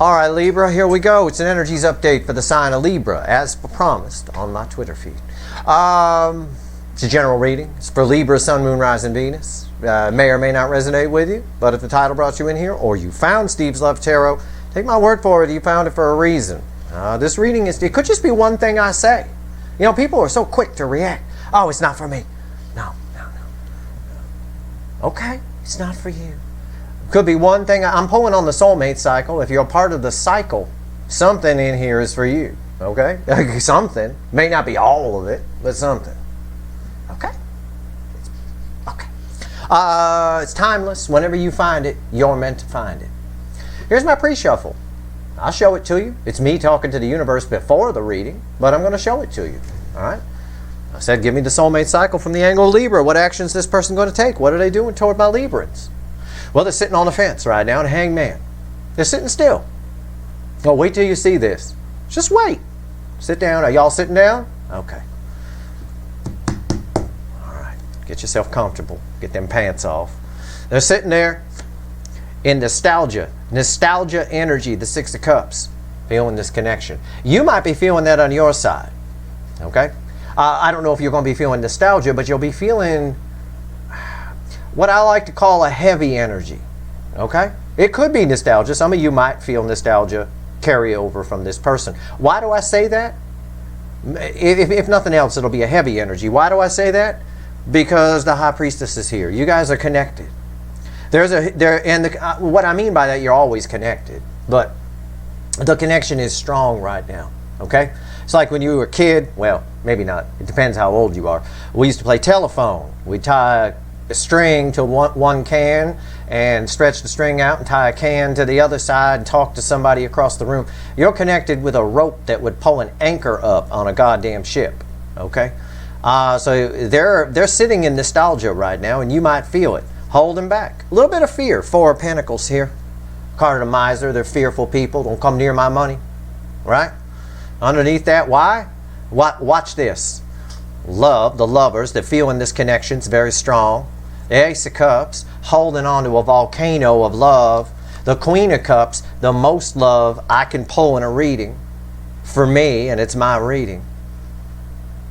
All right, Libra, here we go. It's an energies update for the sign of Libra, as promised on my Twitter feed. It's a general reading. It's for Libra, Sun, Moon, Rising, Venus. May or may not resonate with you, but if the title brought you in here, or you found Steve's Love Tarot, take my word for it, you found it for a reason. This reading it could just be one thing I say. You know, people are so quick to react. Oh, it's not for me. No. Okay, it's not for you. Could be one thing. I'm pulling on the soulmate cycle. If you're a part of the cycle, something in here is for you. Okay? Something. May not be all of it, but something. Okay? Okay. It's timeless. Whenever you find it, you're meant to find it. Here's my pre-shuffle. I'll show it to you. It's me talking to the universe before the reading, but I'm going to show it to you. All right? I said, give me the soulmate cycle from the angle of Libra. What action is this person going to take? What are they doing toward my Librans? Well, they're sitting on the fence right now, the hangman. They're sitting still. Oh, wait till you see this. Just wait. Sit down. Are y'all sitting down? Okay. All right. Get yourself comfortable. Get them pants off. They're sitting there in nostalgia. Nostalgia energy, the Six of Cups. Feeling this connection. You might be feeling that on your side. Okay? I don't know if you're going to be feeling nostalgia, but you'll be feeling what I like to call a heavy energy. Okay? It could be nostalgia. Some of you might feel nostalgia carry over from this person. Why do I say that? If nothing else, it'll be a heavy energy. Why do I say that? Because the High Priestess is here. You guys are connected. What I mean by that, you're always connected. But the connection is strong right now. Okay? It's like when you were a kid. Well, maybe not. It depends how old you are. We used to play telephone. We'd tie a string to one can and stretch the string out and tie a can to the other side and talk to somebody across the room. You're connected with a rope that would pull an anchor up on a goddamn ship. Okay? So they're sitting in nostalgia right now, and you might feel it. Holding back. A little bit of fear. Four of Pentacles here. Card of the Miser. They're fearful people. Don't come near my money. Right? Underneath that, why? Watch this. Love, the lovers, they're feeling this connection's very strong. The Ace of Cups, holding on to a volcano of love. The Queen of Cups, the most love I can pull in a reading for me, and it's my reading.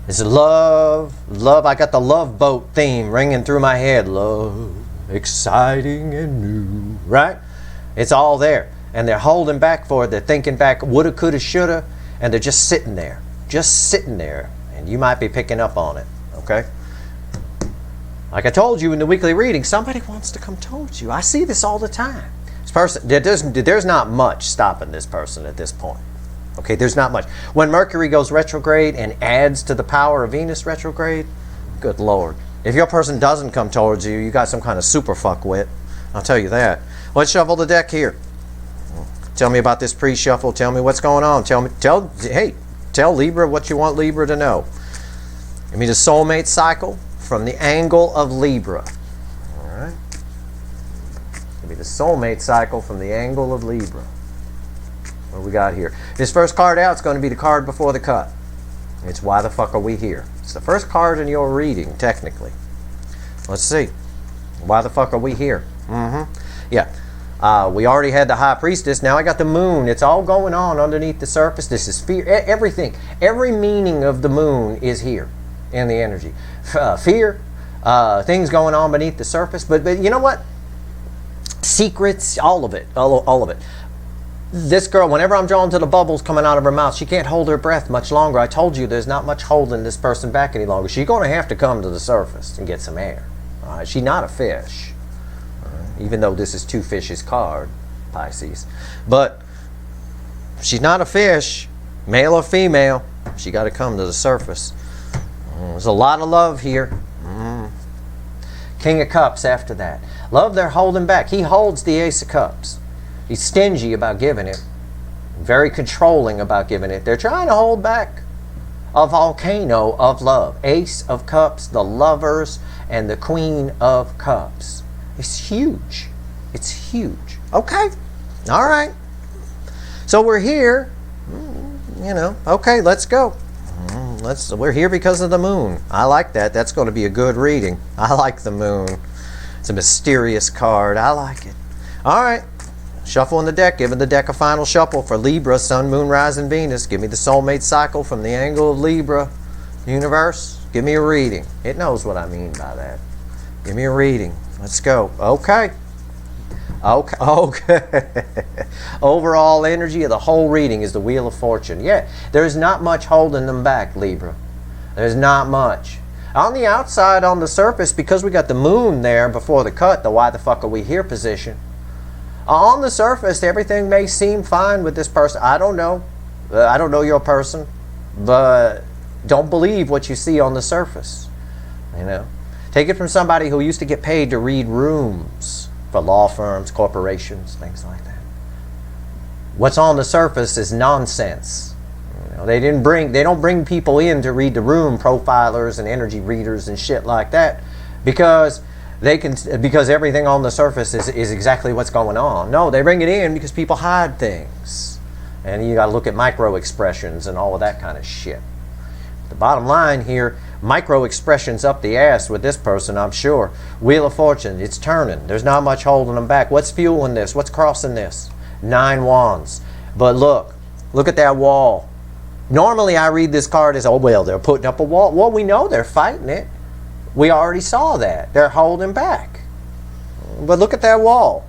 It's love. I got the love boat theme ringing through my head. Love, exciting and new. Right? It's all there. And they're holding back for it. They're thinking back, woulda, coulda, shoulda, and they're just sitting there. Just sitting there. And you might be picking up on it. Okay? Like I told you in the weekly reading, somebody wants to come towards you. I see this all the time. This person, there's not much stopping this person at this point. Okay, there's not much. When Mercury goes retrograde and adds to the power of Venus retrograde, good Lord. If your person doesn't come towards you, you got some kind of super fuckwit. I'll tell you that. Let's shuffle the deck here. Tell me about this pre-shuffle. Tell me what's going on. Tell Libra what you want Libra to know. Give me the soulmate cycle from the angle of Libra. All right. Give me the soulmate cycle from the angle of Libra. What we got here? This first card out is going to be the card before the cut. It's why the fuck are we here? It's the first card in your reading, technically. Let's see. Why the fuck are we here? Yeah. We already had the High Priestess. Now I got the Moon. It's all going on underneath the surface. This is fear. Everything. Every meaning of the Moon is here in the energy. Fear. Things going on beneath the surface. But you know what? Secrets. All of it. All of it. This girl, whenever I'm drawn to the bubbles coming out of her mouth, she can't hold her breath much longer. I told you there's not much holding this person back any longer. She's going to have to come to the surface and get some air. All right? She's not a fish. Even though this is two fishes card, Pisces. But she's not a fish, male or female. She got to come to the surface. There's a lot of love here. King of Cups after that. Love they're holding back. He holds the Ace of Cups. He's stingy about giving it. Very controlling about giving it. They're trying to hold back a volcano of love. Ace of Cups, the lovers, and the Queen of Cups. It's huge. It's huge. Okay. All right. So we're here. You know. Okay, let's go. We're here because of the Moon. I like that. That's going to be a good reading. I like the Moon. It's a mysterious card. I like it. All right. Shuffling the deck, giving the deck a final shuffle for Libra, Sun, Moon, Rising, Venus. Give me the soulmate cycle from the angle of Libra. Universe, give me a reading. It knows what I mean by that. Give me a reading. Let's go. Okay. Okay. Overall energy of the whole reading is the Wheel of Fortune. Yeah, there's not much holding them back, Libra. There's not much. On the outside, on the surface, because we got the moon there before the cut, the why the fuck are we here position. On the surface, everything may seem fine with this person. I don't know. I don't know your person. But don't believe what you see on the surface. You know? Take it from somebody who used to get paid to read rooms for law firms, corporations, things like that. What's on the surface is nonsense. They don't bring people in to read the room, profilers and energy readers and shit like that, because everything on the surface is exactly what's going on. No, they bring it in because people hide things, and you got to look at micro expressions and all of that kind of shit. The bottom line here, micro expressions up the ass with this person, I'm sure. Wheel of Fortune, it's turning. There's not much holding them back. What's fueling this? What's crossing this? 9 Wands. But look at that wall. Normally I read this card as, oh, well, they're putting up a wall. Well, we know they're fighting it. We already saw that. They're holding back. But look at that wall.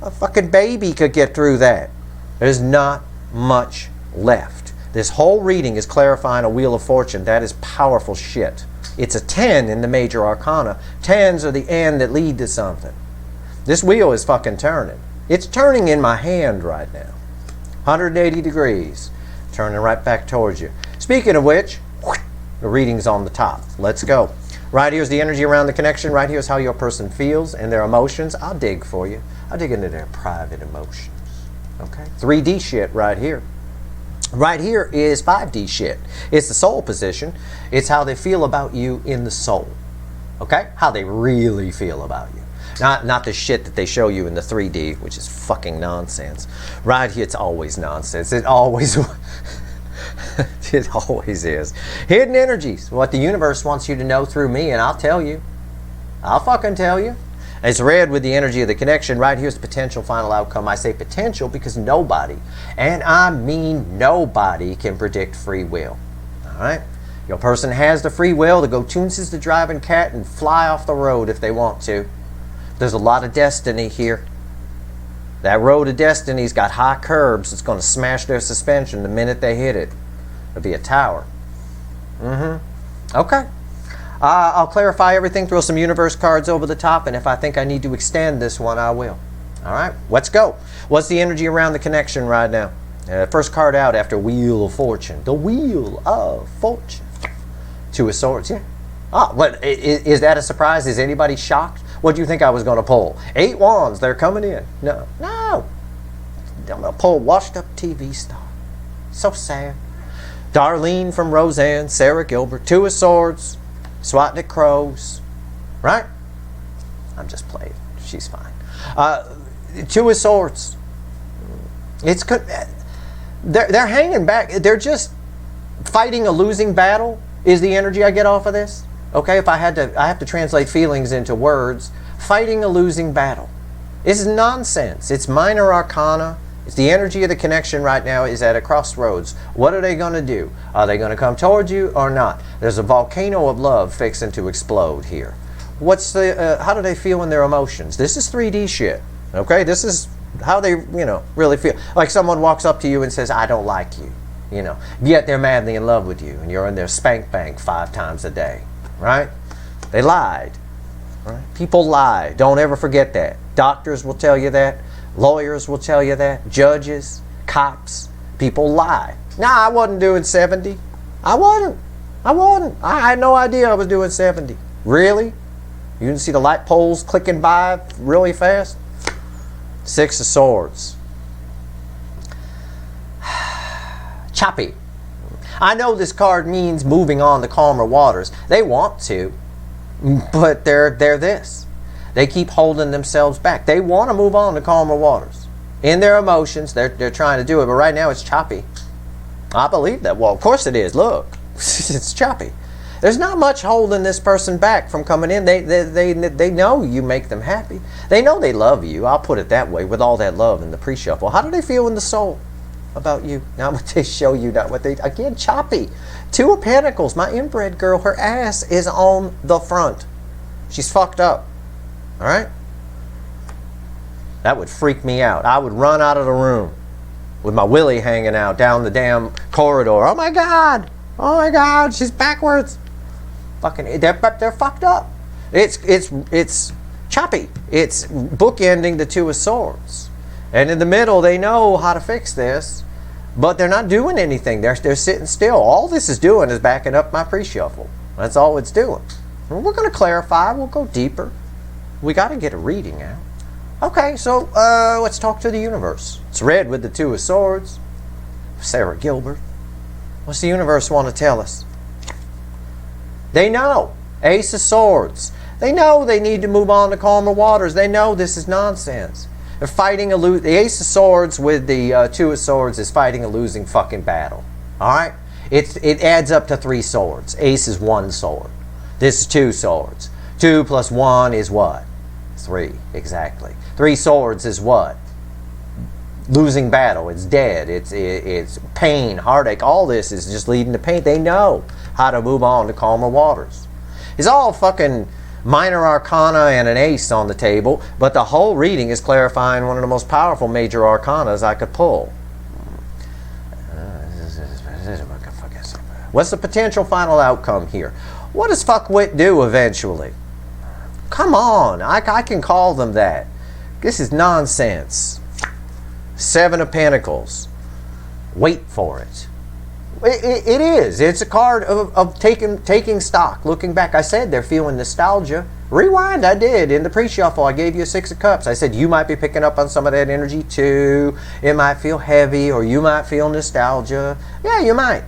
A fucking baby could get through that. There's not much left. This whole reading is clarifying a Wheel of Fortune. That is powerful shit. It's a 10 in the major arcana. 10s are the end that lead to something. This wheel is fucking turning. It's turning in my hand right now. 180 degrees. Turning right back towards you. Speaking of which, the reading's on the top. Let's go. Right here's the energy around the connection. Right here's how your person feels and their emotions. I'll dig for you. I'll dig into their private emotions. Okay? 3D shit right here. Right here is 5D shit. It's the soul position. It's how they feel about you in the soul. Okay? How they really feel about you. Not the shit that they show you in the 3D, which is fucking nonsense. Right here, it's always nonsense. It always it always is. Hidden energies. What the universe wants you to know through me, and I'll tell you. I'll fucking tell you. It's red with the energy of the connection. Right here's the potential final outcome. I say potential because nobody, and I mean nobody, can predict free will. All right? Your person has the free will to go toonses the driving cat and fly off the road if they want to. There's a lot of destiny here. That road of destiny's got high curbs. It's going to smash their suspension the minute they hit it. It'll be a tower. Okay. I'll clarify everything, throw some universe cards over the top, and if I think I need to extend this one, I will. All right, let's go. What's the energy around the connection right now? First card out after Wheel of Fortune. The Wheel of Fortune. 2 of Swords, yeah. What, is that a surprise? Is anybody shocked? What do you think I was going to pull? 8 Wands, they're coming in. No. I'm going to pull washed up TV star. So sad. Darlene from Roseanne, Sarah Gilbert, 2 of Swords, swatting at crows. Right? I'm just playing. She's fine. 2 of Swords. It's good. They're hanging back. They're just fighting a losing battle is the energy I get off of this. Okay, if I have to translate feelings into words. Fighting a losing battle. This is nonsense. It's minor arcana. It's the energy of the connection right now is at a crossroads. What are they going to do? Are they going to come towards you or not? There's a volcano of love fixing to explode here. What's the? How do they feel in their emotions? This is 3D shit. Okay, this is how they really feel. Like someone walks up to you and says, "I don't like you," yet they're madly in love with you, and you're in their spank bank 5 times a day. Right? They lied. Right? People lie. Don't ever forget that. Doctors will tell you that. Lawyers will tell you that. Judges, cops, people lie. Nah, I wasn't doing 70. I wasn't. I had no idea I was doing 70. Really? You didn't see the light poles clicking by really fast? 6 of Swords. Choppy. I know this card means moving on to calmer waters. They want to, but they're this. They keep holding themselves back. They want to move on to calmer waters. In their emotions, they're trying to do it, but right now it's choppy. I believe that. Well, of course it is. Look, it's choppy. There's not much holding this person back from coming in. They know you make them happy. They know they love you. I'll put it that way, with all that love in the pre-shuffle. How do they feel in the soul about you? Not what they show you, not what they... Again, choppy. Two of Pentacles. My inbred girl, her ass is on the front. She's fucked up. All right? That would freak me out. I would run out of the room with my willy hanging out down the damn corridor. Oh my God! Oh my God! She's backwards. Fucking, they're fucked up. It's choppy. It's bookending the Two of Swords, and in the middle they know how to fix this, but they're not doing anything. They're sitting still. All this is doing is backing up my pre-shuffle. That's all it's doing. And we're going to clarify. We'll go deeper. We got to get a reading out. Okay, so let's talk to the universe. It's red with the Two of Swords. Sarah Gilbert. What's the universe want to tell us? They know. Ace of Swords. They know they need to move on to calmer waters. They know this is nonsense. They're fighting the Ace of Swords with the Two of Swords is fighting a losing fucking battle. All right? It adds up to 3 swords. Ace is 1 sword. This is 2 swords. 2 plus 1 is what? 3, exactly. 3 swords is what? Losing battle. It's dead. It's pain, heartache. All this is just leading to pain. They know how to move on to calmer waters. It's all fucking minor arcana and an ace on the table, but the whole reading is clarifying one of the most powerful major arcanas I could pull. What's the potential final outcome here? What does fuckwit do eventually? Come on, I can call them that. This is nonsense. 7 of Pentacles. Wait for it. It is. It's a card of taking stock, looking back. I said they're feeling nostalgia. Rewind, I did. In the pre-shuffle, I gave you a 6 of Cups. I said you might be picking up on some of that energy too. It might feel heavy, or you might feel nostalgia. Yeah, you might.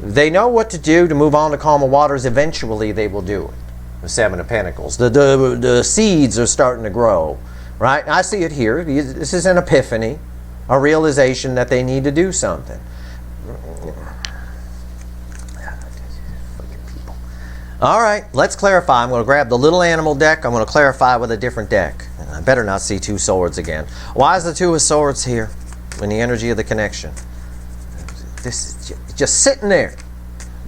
They know what to do to move on to calmer waters. Eventually, they will do it. The 7 of Pentacles. The seeds are starting to grow. Right? I see it here. This is an epiphany, a realization that they need to do something. All right, let's clarify. I'm going to grab the little animal deck. I'm going to clarify with a different deck. I better not see 2 swords again. Why is the 2 of Swords here in the energy of the connection? This is just sitting there.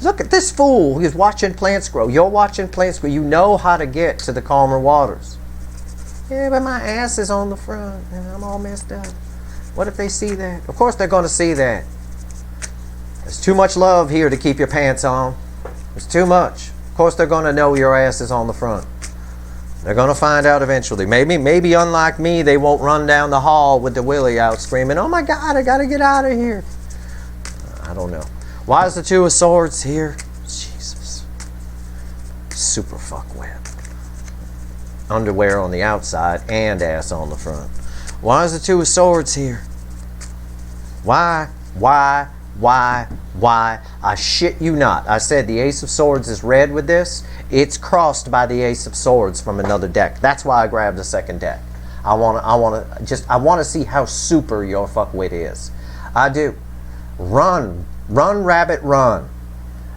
Look at this fool who's watching plants grow. You're watching plants grow. You know how to get to the calmer waters. Yeah, but my ass is on the front and I'm all messed up. What if they see that? Of course they're going to see that. There's too much love here to keep your pants on. There's too much. Of course they're going to know your ass is on the front. They're going to find out eventually. Maybe unlike me, they won't run down the hall with the willy out screaming, oh my God, I got to get out of here. I don't know. Why is the 2 of Swords here? Jesus. Super fuckwit. Underwear on the outside and ass on the front. Why is the 2 of Swords here? Why? I shit you not. I said the Ace of Swords is red with this. It's crossed by the Ace of Swords from another deck. That's why I grabbed the second deck. I want to see how super your fuckwit is. I do. Run, rabbit, run.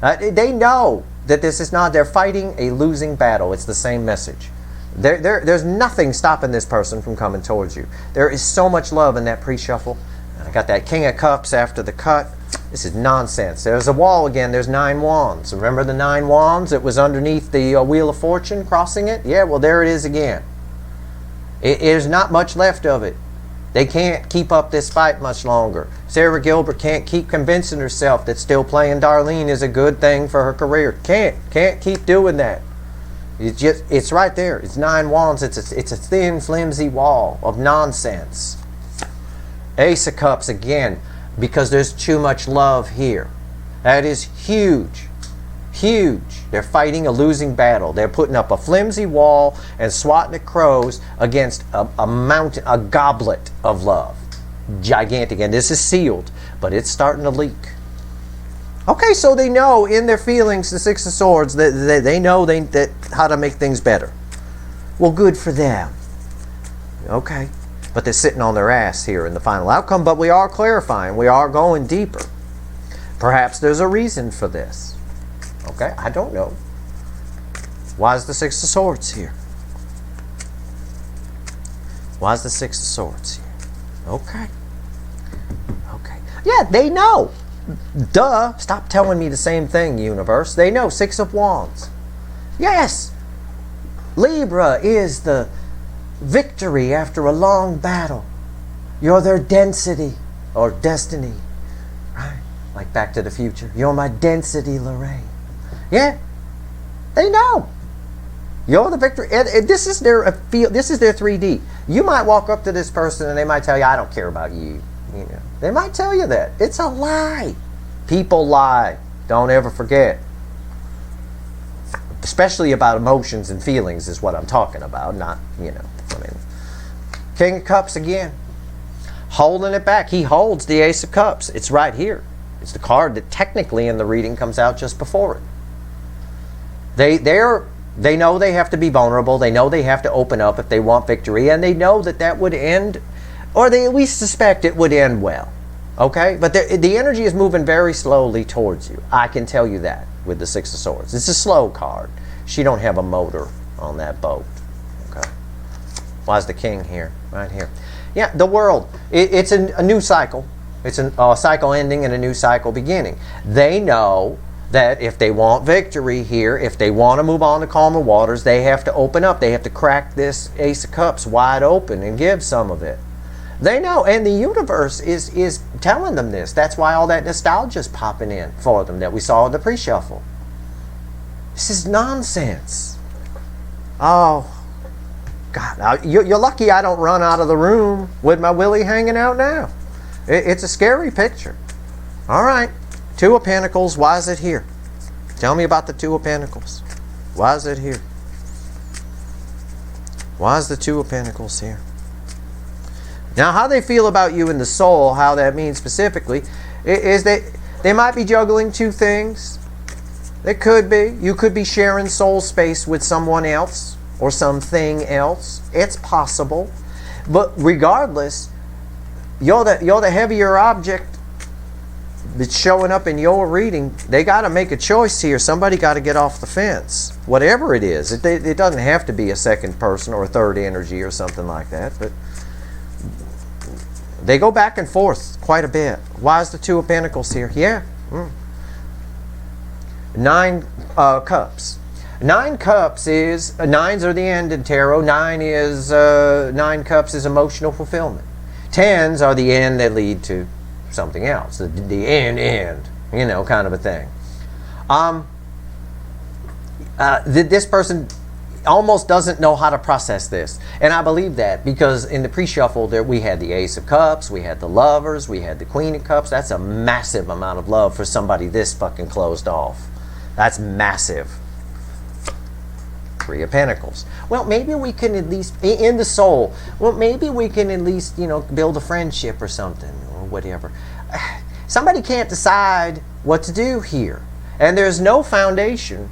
They know that this is not. They're fighting a losing battle. It's the same message. There's nothing stopping this person from coming towards you. There is so much love in that pre-shuffle. I got that King of Cups after the cut. This is nonsense. There's a wall again. There's 9 wands. Remember the 9 wands? It was underneath the Wheel of Fortune, crossing it? Yeah, well, there it is again. There's not much left of it. They can't keep up this fight much longer. Sarah Gilbert can't keep convincing herself that still playing Darlene is a good thing for her career. Can't keep doing that. It's right there. It's 9 wands. It's a thin, flimsy wall of nonsense. Ace of Cups again, because there's too much love here. That is huge. Huge. They're fighting a losing battle. They're putting up a flimsy wall and swatting at crows against a mountain, a goblet of love. Gigantic. And this is sealed, but it's starting to leak. Okay, so they know in their feelings, the 6 of Swords, that they know that how to make things better. Well, good for them. Okay. But they're sitting on their ass here in the final outcome. But we are clarifying. We are going deeper. Perhaps there's a reason for this. Okay, I don't know. Why is the Six of Swords here? Why is the Six of Swords here? Okay. Okay. Yeah, they know. Duh. Stop telling me the same thing, universe. They know. Six of Wands. Yes. Libra is the victory after a long battle. You're their density or destiny. Right? Like Back to the Future. You're my density, Lorraine. Yeah. They know. You're the victory. And this is their feel. This is their 3D. You might walk up to this person and they might tell you, I don't care about you. You know, they might tell you that. It's a lie. People lie. Don't ever forget. Especially about emotions and feelings is what I'm talking about. Not, you know, I mean. King of Cups again. Holding it back. He holds the Ace of Cups. It's right here. It's the card that technically in the reading comes out just before it. They know they have to be vulnerable. They know they have to open up if they want victory. And they know that that would end, or they at least suspect it would end well. Okay? But the energy is moving very slowly towards you. I can tell you that with the Six of Swords. It's a slow card. She don't have a motor on that boat. Okay? Why is the King here? Right here. Yeah, the world. It's a new cycle. It's a cycle ending and a new cycle beginning. They know that if they want victory here, if they want to move on to calmer waters, they have to open up. They have to crack this Ace of Cups wide open and give some of it. They know, and the universe is telling them this. That's why all that nostalgia is popping in for them that we saw in the pre-shuffle. This is nonsense. Oh, God. You're lucky I don't run out of the room with my willy hanging out now. It's a scary picture. All right. Two of Pentacles, why is it here? Tell me about the Two of Pentacles. Why is it here? Why is the Two of Pentacles here? Now, how they feel about you in the soul, how that means specifically, is they might be juggling two things. They could be. You could be sharing soul space with someone else or something else. It's possible. But regardless, you're the heavier object that's showing up in your reading. They got to make a choice here. Somebody got to get off the fence. Whatever it is. It doesn't have to be a second person or a third energy or something like that. But they go back and forth quite a bit. Why is the Two of Pentacles here? Yeah. Nine Cups. 9 Cups is, nines are the end in tarot. 9 Cups is emotional fulfillment. 10s are the end that lead to something else, the end, you know, kind of a thing. This person almost doesn't know how to process this, and I believe that because in the pre-shuffle there we had the Ace of Cups, we had the Lovers, we had the Queen of Cups. That's a massive amount of love for somebody this fucking closed off. That's massive. Three of Pentacles. Well, maybe we can at least, in the soul, well, maybe we can at least, you know, build a friendship or something, or whatever. Somebody can't decide what to do here. And there's no foundation.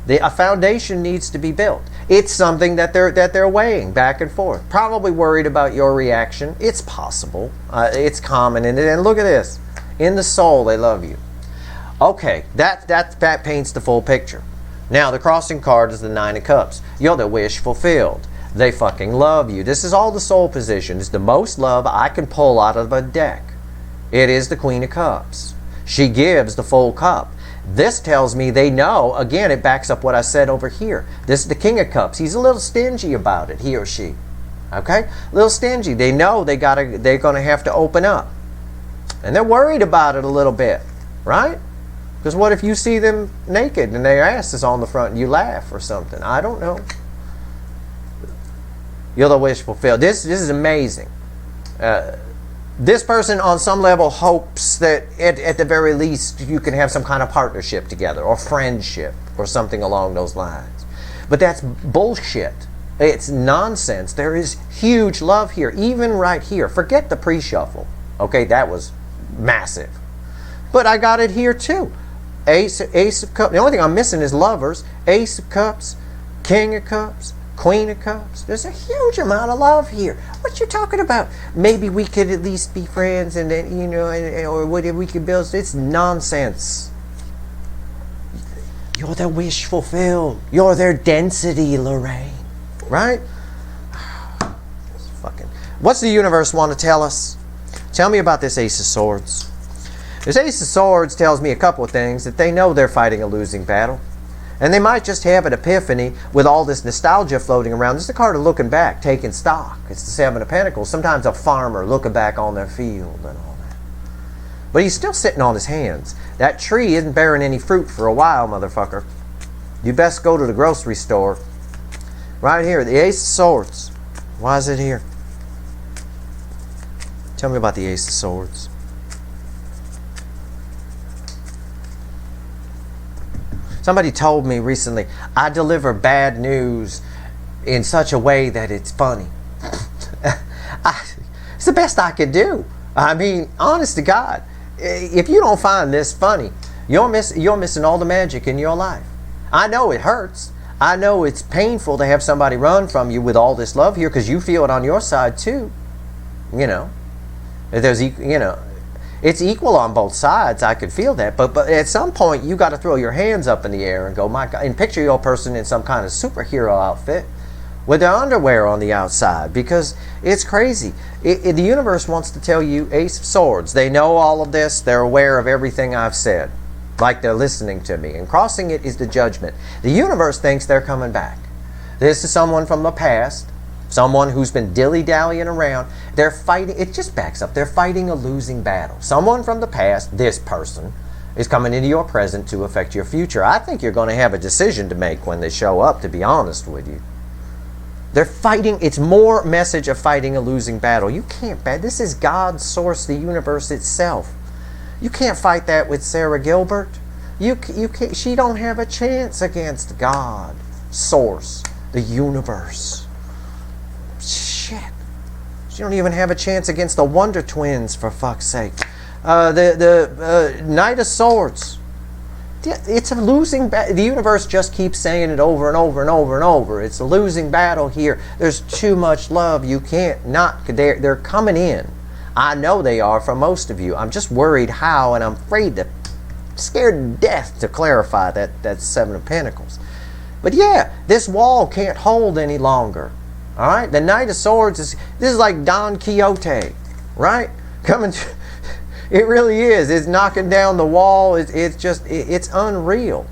A foundation needs to be built. It's something that they're weighing back and forth. Probably worried about your reaction. It's possible. It's common. And look at this. In the soul, they love you. Okay, that paints the full picture. Now, the crossing card is the 9 of Cups. You're the wish fulfilled. They fucking love you. This is all the soul position. It's the most love I can pull out of a deck. It is the Queen of Cups. She gives the full cup. This tells me they know. Again, it backs up what I said over here. This is the King of Cups. He's a little stingy about it, he or she. Okay? A little stingy. They know they're going to have to open up. And they're worried about it a little bit. Right? Because what if you see them naked and their ass is on the front and you laugh or something? I don't know. You're the wish fulfilled. This is amazing. This person on some level hopes that at the very least you can have some kind of partnership together or friendship or something along those lines. But that's bullshit. It's nonsense. There is huge love here, even right here. Forget the pre-shuffle. Okay, that was massive. But I got it here too. Ace of Cups. The only thing I'm missing is Lovers. Ace of Cups, King of Cups, Queen of Cups. There's a huge amount of love here. What you talking about? Maybe we could at least be friends, and then, you know, or what if we could build? It's nonsense. You're their wish fulfilled. You're their density, Lorraine. Right? Fucking. What's the universe want to tell us? Tell me about this Ace of Swords. This Ace of Swords tells me a couple of things. That they know they're fighting a losing battle. And they might just have an epiphany with all this nostalgia floating around. This is the card of looking back, taking stock. It's the Seven of Pentacles. Sometimes a farmer looking back on their field and all that. But he's still sitting on his hands. That tree isn't bearing any fruit for a while, motherfucker. You best go to the grocery store. Right here, the Ace of Swords. Why is it here? Tell me about the Ace of Swords. Somebody told me recently, I deliver bad news in such a way that it's funny. It's the best I could do. I mean, honest to God, if you don't find this funny, you're missing all the magic in your life. I know it hurts. I know it's painful to have somebody run from you with all this love here because you feel it on your side too. You know, there's, you know, it's equal on both sides. I could feel that. But at some point, you got to throw your hands up in the air and go, my God, and picture your person in some kind of superhero outfit with their underwear on the outside, because it's crazy. The universe wants to tell you, Ace of Swords. They know all of this. They're aware of everything I've said. Like they're listening to me. And crossing it is the judgment. The universe thinks they're coming back. This is someone from the past. Someone who's been dilly-dallying around. They're fighting, it just backs up. They're fighting a losing battle. Someone from the past, this person, is coming into your present to affect your future. I think you're going to have a decision to make when they show up, to be honest with you. They're fighting, it's more message of fighting a losing battle. You can't, this is God's source, the universe itself. You can't fight that with Sarah Gilbert. You can't, she don't have a chance against God, source, the universe. Shit. She don't even have a chance against the Wonder Twins, for fuck's sake. The Knight of Swords. It's a losing battle. The universe just keeps saying it over and over and over and over. It's a losing battle here. There's too much love. You can't not. They're coming in. I know they are for most of you. I'm just worried how, and I'm scared to death to clarify that Seven of Pentacles. But yeah, this wall can't hold any longer. All right, the Knight of Swords this is like Don Quixote, right? It really is. It's knocking down the wall. It's unreal.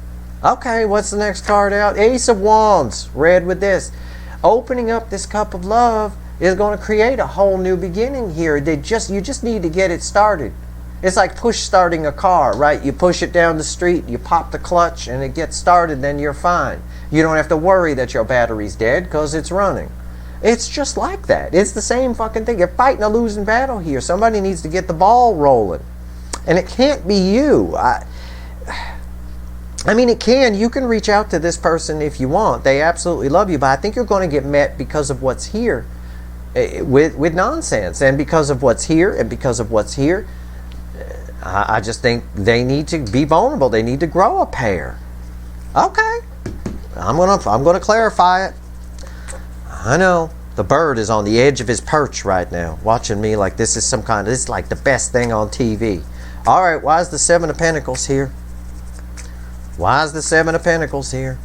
Okay, what's the next card out? Ace of Wands, red with this. Opening up this cup of love is going to create a whole new beginning here. You just need to get it started. It's like push starting a car, right? You push it down the street, you pop the clutch, and it gets started, then you're fine. You don't have to worry that your battery's dead because it's running. It's just like that. It's the same fucking thing. You're fighting a losing battle here. Somebody needs to get the ball rolling. And it can't be you. I mean, it can. You can reach out to this person if you want. They absolutely love you. But I think you're going to get met because of what's here with nonsense. And because of what's here and because of what's here, I just think they need to be vulnerable. They need to grow a pair. Okay. I'm gonna clarify it. I know. The bird is on the edge of his perch right now, watching me like this is this is like the best thing on TV. All right, why is the Seven of Pentacles here? Why is the Seven of Pentacles here?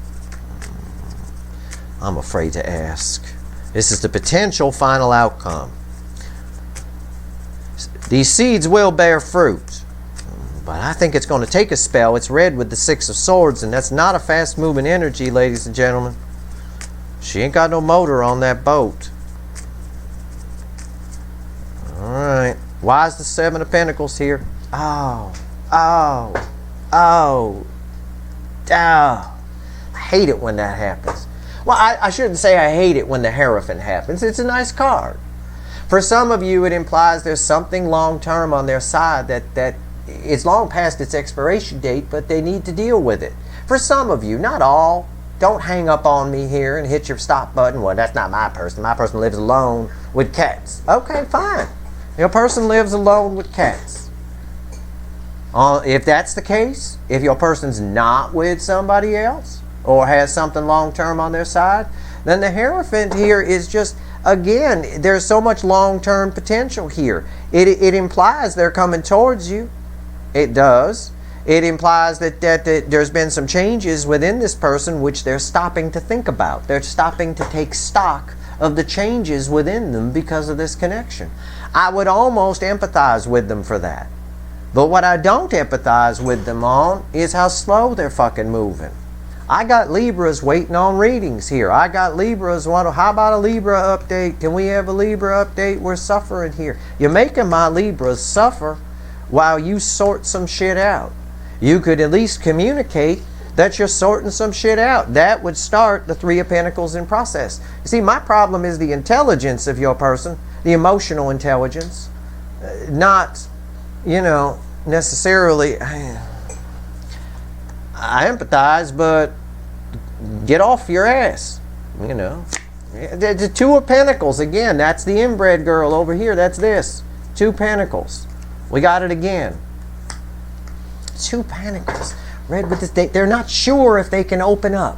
I'm afraid to ask. This is the potential final outcome. These seeds will bear fruit, but I think it's going to take a spell. It's red with the Six of Swords, and that's not a fast-moving energy, ladies and gentlemen. She ain't got no motor on that boat. Alright. Why is the Seven of Pentacles here? Oh. I hate it when that happens. Well, I shouldn't say I hate it when the Hierophant happens. It's a nice card. For some of you, it implies there's something long-term on their side that it's long past its expiration date, but they need to deal with it. For some of you, not all. Don't hang up on me here and hit your stop button. Well, that's not my person. My person lives alone with cats. Okay, fine. Your person lives alone with cats. If that's the case, if your person's not with somebody else or has something long-term on their side, then the Hierophant here is just, again, there's so much long-term potential here. It implies they're coming towards you. It does. It implies that there's been some changes within this person which they're stopping to think about. They're stopping to take stock of the changes within them because of this connection. I would almost empathize with them for that. But what I don't empathize with them on is how slow they're fucking moving. I got Libras waiting on readings here. I got Libras, how about a Libra update? Can we have a Libra update? We're suffering here. You're making my Libras suffer while you sort some shit out. You could at least communicate that you're sorting some shit out. That would start the Three of Pentacles in process. You see, my problem is the intelligence of your person, the emotional intelligence, not, necessarily. I empathize, but get off your ass, The Two of Pentacles, again, that's the inbred girl over here. That's this. Two Pentacles. We got it again. Two Pentacles. Red with this. They're not sure if they can open up.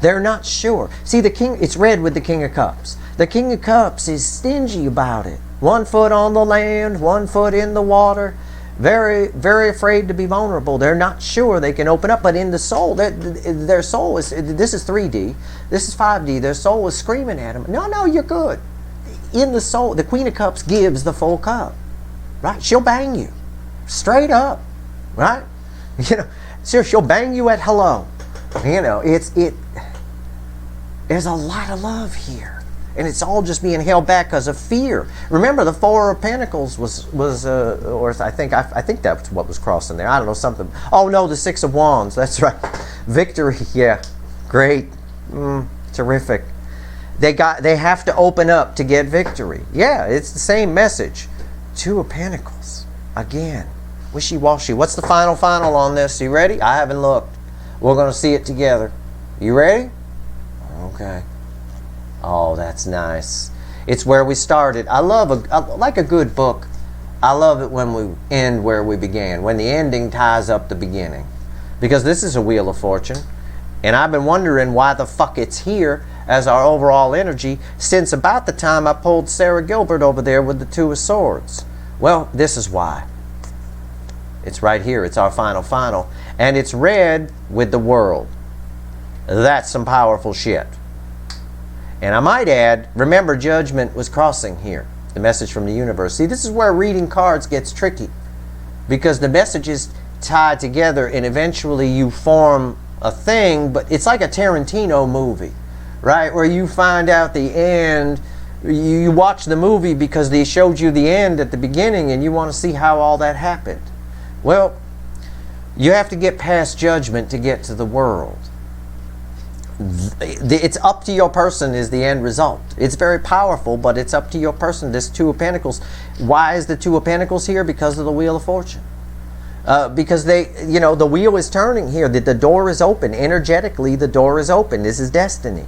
They're not sure. See, the King, it's red with the King of Cups. The King of Cups is stingy about it. 1 foot on the land, 1 foot in the water. Very, very afraid to be vulnerable. They're not sure they can open up. But in the soul, their soul is, this is 3D, this is 5D. Their soul is screaming at them, no, you're good. In the soul, the Queen of Cups gives the full cup. Right? She'll bang you. Straight up. Right? So she'll bang you at hello. There's a lot of love here. And it's all just being held back because of fear. Remember, the Four of Pentacles was or I think that's what was crossing there. I don't know, something. Oh no, the Six of Wands. That's right. Victory. Yeah, great, terrific. They have to open up to get victory. Yeah, it's the same message. Two of Pentacles again. Wishy-washy. What's the final on this? You ready? I haven't looked. We're going to see it together. You ready? Okay. Oh, that's nice. It's where we started. I like a good book. I love it when we end where we began, when the ending ties up the beginning. Because this is a Wheel of Fortune. And I've been wondering why the fuck it's here as our overall energy since about the time I pulled Sarah Gilbert over there with the Two of Swords. Well, this is why. It's right here. It's our final. And it's red with the World. That's some powerful shit. And I might add, remember, Judgment was crossing here. The message from the universe. See, this is where reading cards gets tricky. Because the messages tie together and eventually you form a thing, but it's like a Tarantino movie, right? Where you find out the end. You watch the movie because they showed you the end at the beginning and you want to see how all that happened. Well, you have to get past Judgment to get to the World. It's up to your person is the end result. It's very powerful, but it's up to your person. This Two of Pentacles. Why is the Two of Pentacles here? Because of the Wheel of Fortune. Because the wheel is turning here. The door is open. Energetically, the door is open. This is destiny.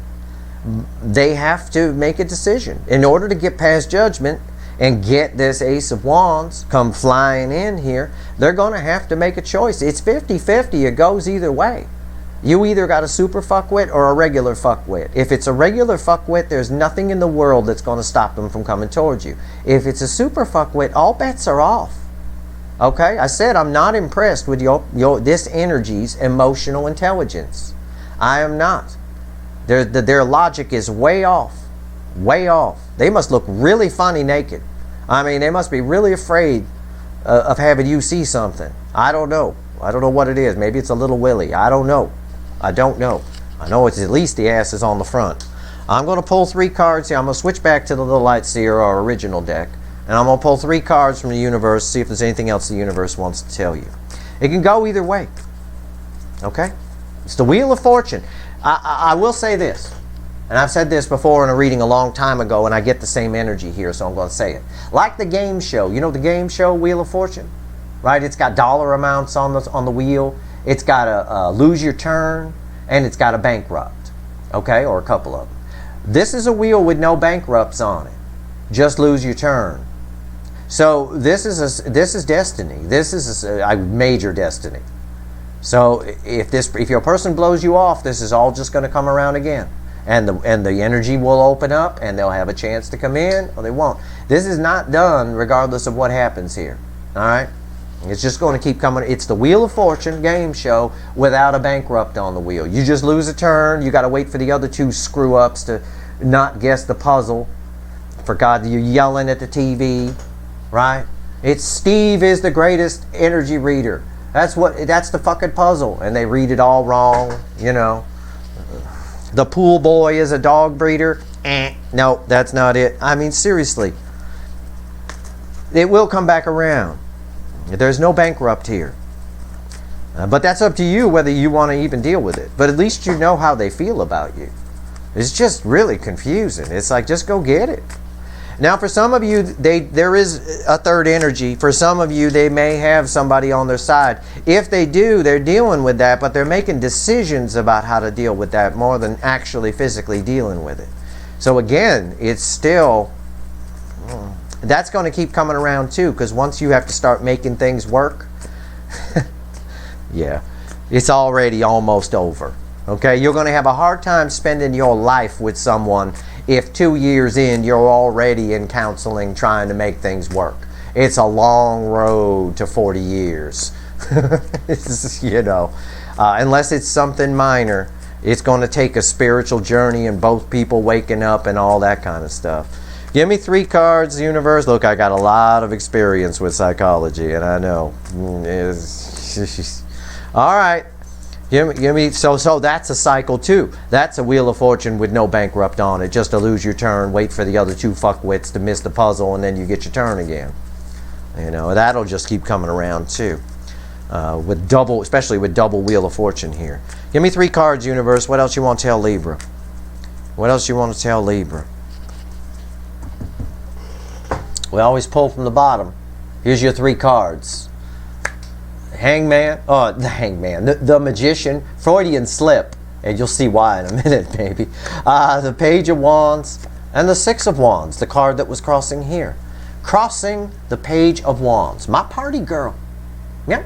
They have to make a decision. In order to get past Judgment and get this Ace of Wands come flying in here, they're going to have to make a choice. It's 50-50. It goes either way. You either got a super fuckwit or a regular fuckwit. If it's a regular fuckwit, there's nothing in the world that's going to stop them from coming towards you. If it's a super fuckwit, all bets are off. Okay? I said I'm not impressed with this energy's emotional intelligence. I am not. Their logic is way off. Way off. They must look really funny naked. I mean, they must be really afraid of having you see something. I don't know. I don't know what it is. Maybe it's a little willy. I don't know. I don't know. I know it's at least the ass is on the front. I'm going to pull 3 cards here. I'm going to switch back to the Little Light Seer, our original deck. And I'm going to pull 3 cards from the universe, see if there's anything else the universe wants to tell you. It can go either way. Okay? It's the Wheel of Fortune. I will say this. And I've said this before in a reading a long time ago, and I get the same energy here, so I'm going to say it. Like the game show. You know the game show, Wheel of Fortune? Right? It's got dollar amounts on the wheel. It's got a lose your turn, and it's got a bankrupt. Okay? Or a couple of them. This is a wheel with no bankrupts on it. Just lose your turn. So this is destiny. This is a major destiny. So if your person blows you off, this is all just going to come around again. And the energy will open up, and they'll have a chance to come in, or they won't. This is not done regardless of what happens here. All right? It's just going to keep coming. It's the Wheel of Fortune game show without a bankrupt on the wheel. You just lose a turn. You got to wait for the other two screw-ups to not guess the puzzle. For God, you're yelling at the TV, right? It's Steve is the greatest energy reader. That's the fucking puzzle. And they read it all wrong, you know. The pool boy is a dog breeder. No, that's not it. I mean, seriously. It will come back around. There's no bankrupt here. But that's up to you whether you want to even deal with it. But at least you know how they feel about you. It's just really confusing. It's like, just go get it. Now, for some of you, there is a third energy. For some of you, they may have somebody on their side. If they do, they're dealing with that, but they're making decisions about how to deal with that more than actually physically dealing with it. So again, it's still... that's going to keep coming around too, because once you have to start making things work, yeah, it's already almost over. Okay, you're going to have a hard time spending your life with someone if 2 years in you're already in counseling trying to make things work. It's a long road to 40 years. You know, unless it's something minor, it's going to take a spiritual journey and both people waking up and all that kind of stuff. Give me 3 cards, universe. Look, I got a lot of experience with psychology, and I know. All right. Give me. So that's a cycle too. That's a Wheel of Fortune with no bankrupt on it. Just to lose your turn, wait for the other 2 fuckwits to miss the puzzle, and then you get your turn again. You know, that'll just keep coming around too. Especially with double Wheel of Fortune here. Give me 3 cards, universe. What else you want to tell Libra? What else you want to tell Libra? We always pull from the bottom. Here's your 3 cards. Hangman, the Hangman, the Magician, Freudian slip, and you'll see why in a minute, maybe. The Page of Wands, and the 6 of Wands, the card that was crossing here. Crossing the Page of Wands. My party girl. Yeah.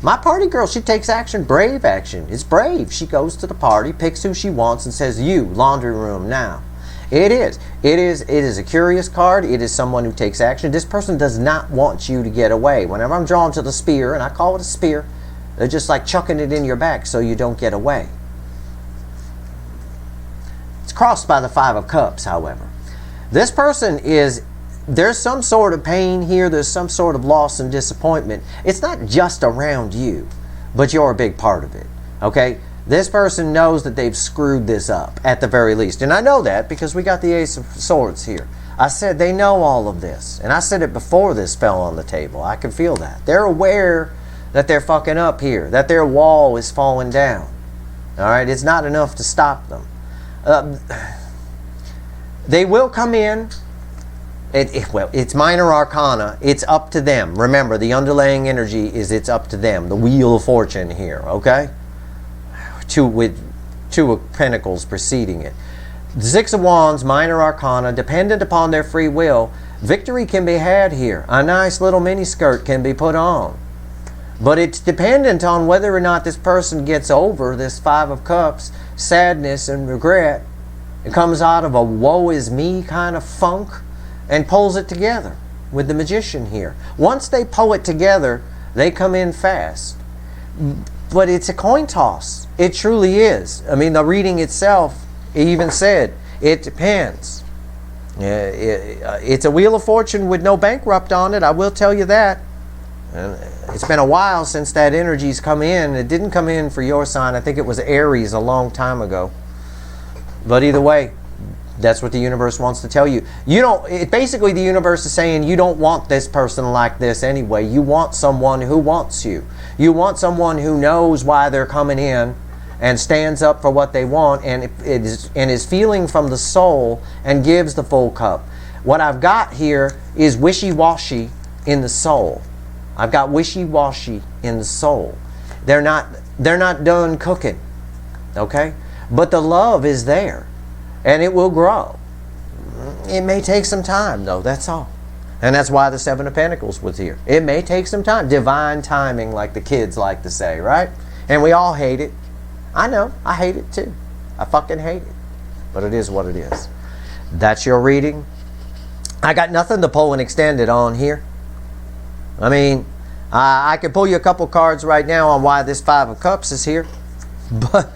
My party girl, she takes action, brave action. It's brave. She goes to the party, picks who she wants, and says, you, laundry room now. It is a curious card. It is someone who takes action. This person does not want you to get away. Whenever I'm drawn to the spear, and I call it a spear, they're just like chucking it in your back so you don't get away. It's crossed by the 5 of Cups, however. This person there's some sort of pain here. There's some sort of loss and disappointment. It's not just around you, but you're a big part of it. Okay? This person knows that they've screwed this up, at the very least. And I know that because we got the Ace of Swords here. I said they know all of this. And I said it before this fell on the table. I can feel that. They're aware that they're fucking up here, that their wall is falling down. All right? It's not enough to stop them. They will come in. Well, it's minor arcana. It's up to them. Remember, the underlying energy is it's up to them. The Wheel of Fortune here, okay? With 2 of Pentacles preceding it. The 6 of Wands, minor arcana, dependent upon their free will, victory can be had here. A nice little miniskirt can be put on. But it's dependent on whether or not this person gets over this 5 of Cups, sadness and regret. It comes out of a woe is me kind of funk and pulls it together with the Magician here. Once they pull it together, they come in fast. But it's a coin toss. It truly is. I mean, the reading itself even said, it depends. It's a Wheel of Fortune with no bankrupt on it, I will tell you that. And it's been a while since that energy's come in. It didn't come in for your sign. I think it was Aries a long time ago. But either way, that's what the universe wants to tell you. Basically the universe is saying you don't want this person like this anyway. You want someone who wants you. You want someone who knows why they're coming in and stands up for what they want and is feeling from the soul and gives the full cup. What I've got here is wishy-washy in the soul. I've got wishy-washy in the soul. They're not done cooking. Okay? But the love is there. And it will grow. It may take some time, though. That's all. And that's why the 7 of Pentacles was here. It may take some time. Divine timing, like the kids like to say, right? And we all hate it. I know. I hate it, too. I fucking hate it. But it is what it is. That's your reading. I got nothing to pull and extend it on here. I mean, I can pull you a couple cards right now on why this Five of Cups is here. But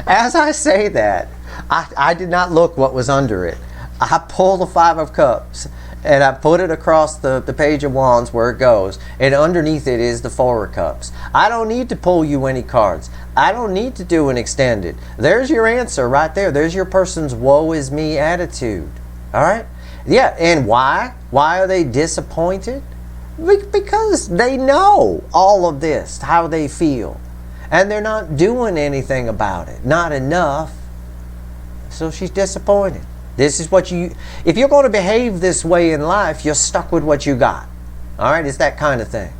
as I say that, I did not look what was under it. I pull the Five of Cups and I put it across the Page of Wands where it goes. And underneath it is the Four of Cups. I don't need to pull you any cards. I don't need to do an extended. There's your answer right there. There's your person's woe is me attitude. All right? Yeah, and why? Why are they disappointed? Because they know all of this, how they feel. And they're not doing anything about it. Not enough. So she's disappointed. This is what if you're going to behave this way in life, you're stuck with what you got. All right? It's that kind of thing.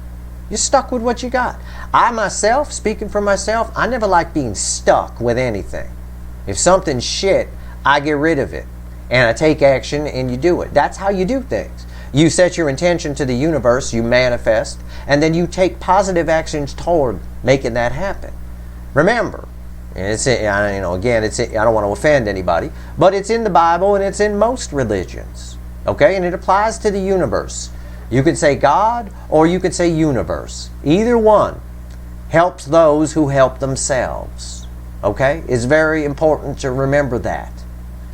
You're stuck with what you got. I myself, speaking for myself, I never like being stuck with anything. If something's shit, I get rid of it. And I take action and you do it. That's how you do things. You set your intention to the universe, you manifest, and then you take positive actions toward making that happen. Remember, and it's, again, I don't want to offend anybody, but it's in the Bible and it's in most religions. Okay? And it applies to the universe. You could say God or you could say universe. Either one helps those who help themselves. Okay? It's very important to remember that.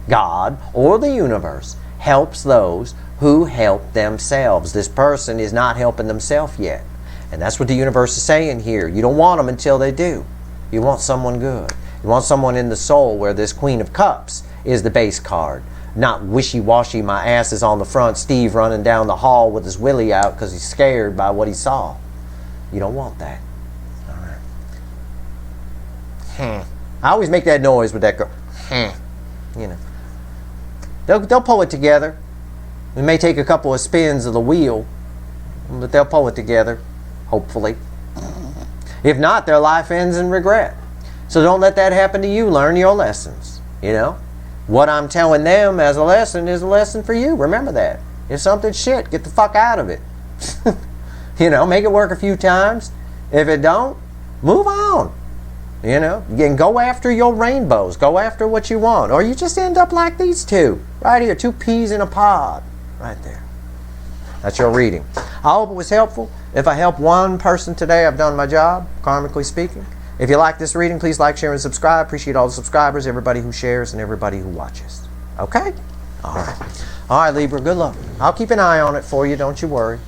God or the universe helps those who help themselves. This person is not helping themselves yet. And that's what the universe is saying here. You don't want them until they do. You want someone good. You want someone in the soul where this Queen of Cups is the base card. Not wishy-washy, my ass is on the front, Steve running down the hall with his willy out because he's scared by what he saw. You don't want that. All right. I always make that noise with that girl. You know. They'll pull it together. It may take a couple of spins of the wheel, but they'll pull it together, hopefully. If not, their life ends in regret. So don't let that happen to you. Learn your lessons, you know. What I'm telling them as a lesson is a lesson for you. Remember that. If something's shit, get the fuck out of it. You know, make it work a few times. If it don't, move on. You know, and go after your rainbows. Go after what you want. Or you just end up like these two. Right here, 2 peas in a pod. Right there. That's your reading. I hope it was helpful. If I help one person today, I've done my job, karmically speaking. If you like this reading, please like, share, and subscribe. Appreciate all the subscribers, everybody who shares, and everybody who watches. Okay? All right. All right, Libra, good luck. I'll keep an eye on it for you. Don't you worry.